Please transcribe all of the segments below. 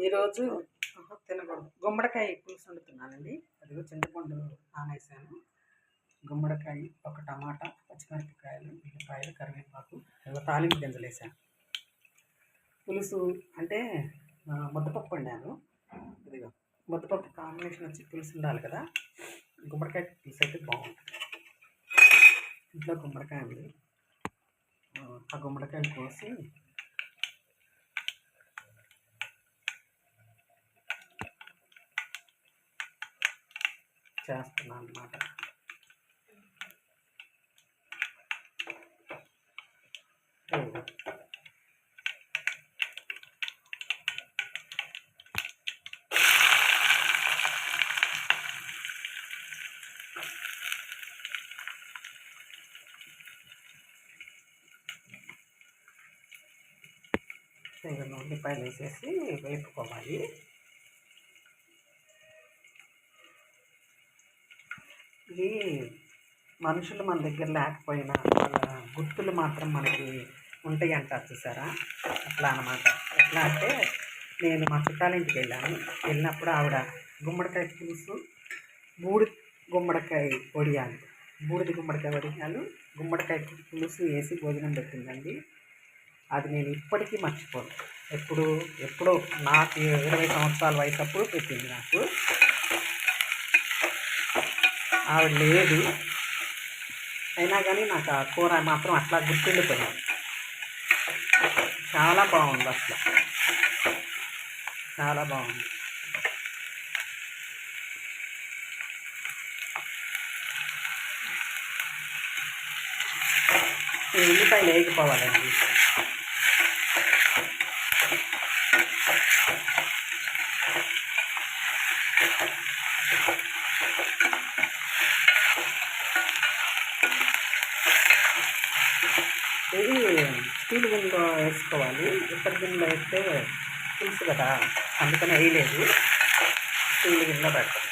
ఈరోజు తినకూడదు గుమ్మడికాయ పులుసు వండుతున్నానండి. అదిగో చింతపండు నానేసాను. గుమ్మడికాయ, ఒక టమాటా, పచ్చిమిరపకాయలు, ఉల్లిపాయలు, కరివేపాకు, తాలింపు గింజలు వేసాను. పులుసు అంటే ముద్దపప్పు వండాను. ఇదిగో ముద్దపప్పు కాంబినేషన్ వచ్చి పులుసు ఉండాలి కదా. గుమ్మడికాయ పులుసు అయితే బాగుంటుంది. ఇంట్లో గుమ్మడికాయ ఉంది. ఆ గుమ్మడికాయలు కోసి చేస్తున్నాను అన్నమాట. ఉల్లిపాయలు వేసేసి వేపుకోవాలి. ఇది మనుషులు మన దగ్గర లేకపోయినా వాళ్ళ గుర్తులు మాత్రం మనకి ఉంటాయి అంటారు చూసారా, అట్లా అన్నమాట. ఎట్లా అంటే నేను మా చుట్టాలింటికి వెళ్ళినప్పుడు ఆవిడ గుమ్మడికాయ పులుసు, బూడిద గుమ్మడికాయ వడియాలు, గుమ్మడికాయ పులుసు వేసి భోజనం పెట్టిందండి. అది నేను ఇప్పటికీ మర్చిపోను. ఎప్పుడో నాకు 20 సంవత్సరాల వయసు అప్పుడు పెట్టింది నాకు. ఆవిడ లేదు, అయినా కానీ నాకు ఆ కూర మాత్రం అట్లా గుర్తుండిపోయింది. చాలా బాగుంది, అసలు చాలా బాగుంది. ఈ ఉల్లిపాయలు వేగిపోవాలండి. ఇది స్టీల్ గిన్నెలో వేసుకోవాలి. ఇత్తడి గిన్నెలో వేస్తే పులుసు కదా, అందుకని వేయలేదు. స్టీల్ గిన్నెలో పెడతాం.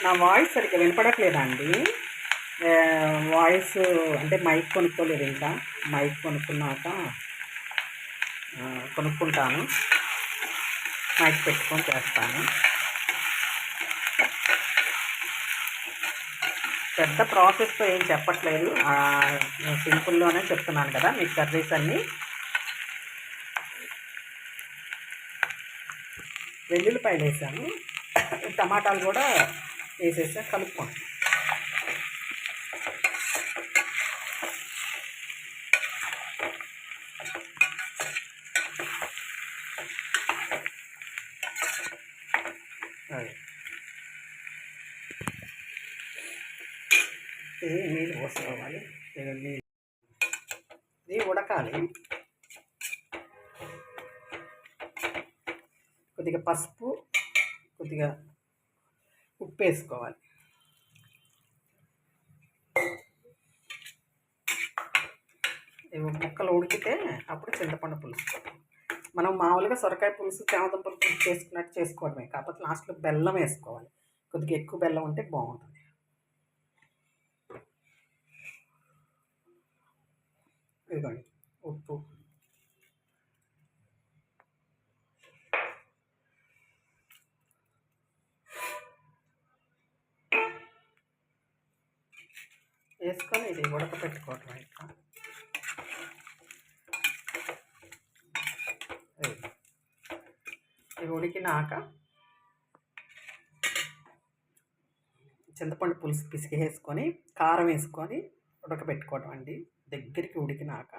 నా వాయిస్ సరిగ్గా వినపడట్లేదా అండి? వాయిస్ అంటే మైక్ కొనుక్కోలేదు, ఇంకా మైక్ కొనుక్కున్నాక కొనుక్కుంటాను. మైక్ పెట్టుకొని చేస్తాను. పెద్ద ప్రాసెస్తో ఏం చెప్పట్లేదు, సింపుల్లోనే చెప్తున్నాను కదా మీకు కర్రీస్ అన్నీ. వెల్లుల్లిపాయలు వేసాను, టమాటాలు కూడా వేసేసా, కలుపుకోండి. ఇది నీళ్ళు పోసుకోవాలి. ఇది ఉడకాలి. కొద్దిగా పసుపు, కొద్దిగా ఉప్పు వేసుకోవాలి. ముక్కలు ఉడికితే అప్పుడు చింతపండు పులుసు. మనం మామూలుగా సొరకాయ పులుసు, చామదుంపల పులుసు చేసుకున్నట్టు చేసుకోవడమే, కాకపోతే లాస్ట్లో బెల్లం వేసుకోవాలి. కొద్దిగా ఎక్కువ బెల్లం ఉంటే బాగుంటుంది. ఇదిగోండి ఉప్పు, వేసుకొని ఇది ఉడకపెట్టుకోవటం. ఇట్లా ఇవి ఉడికినాక చింతపండు పులుసు పిసికి వేసుకొని కారం వేసుకొని ఉడకబెట్టుకోవడం అండి. దగ్గరికి ఉడికినాక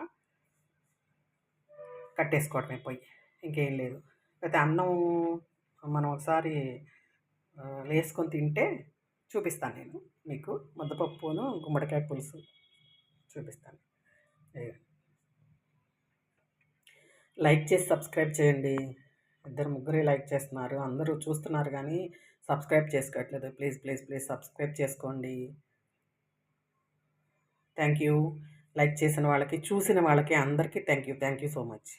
కట్టేసుకోవటమే పొయ్యి, ఇంకేం లేదు. అయితే అన్నం మనం ఒకసారి వేసుకొని తింటే చూపిస్తాను నేను మీకు. ముద్దపప్పును గుమ్మడికాయ పులుసు చూపిస్తాను. లైక్ చేసి సబ్స్క్రైబ్ చేయండి. 2-3 లైక్ చేస్తున్నారు, అందరూ చూస్తున్నారు కానీ సబ్స్క్రైబ్ చేసుకోవట్లేదు. ప్లీజ్ ప్లీజ్ ప్లీజ్ సబ్స్క్రైబ్ చేసుకోండి. Thank you. లైక్ చేసిన వాళ్ళకి, చూసిన వాళ్ళకి అందరికీ థ్యాంక్ యూ సో మచ్.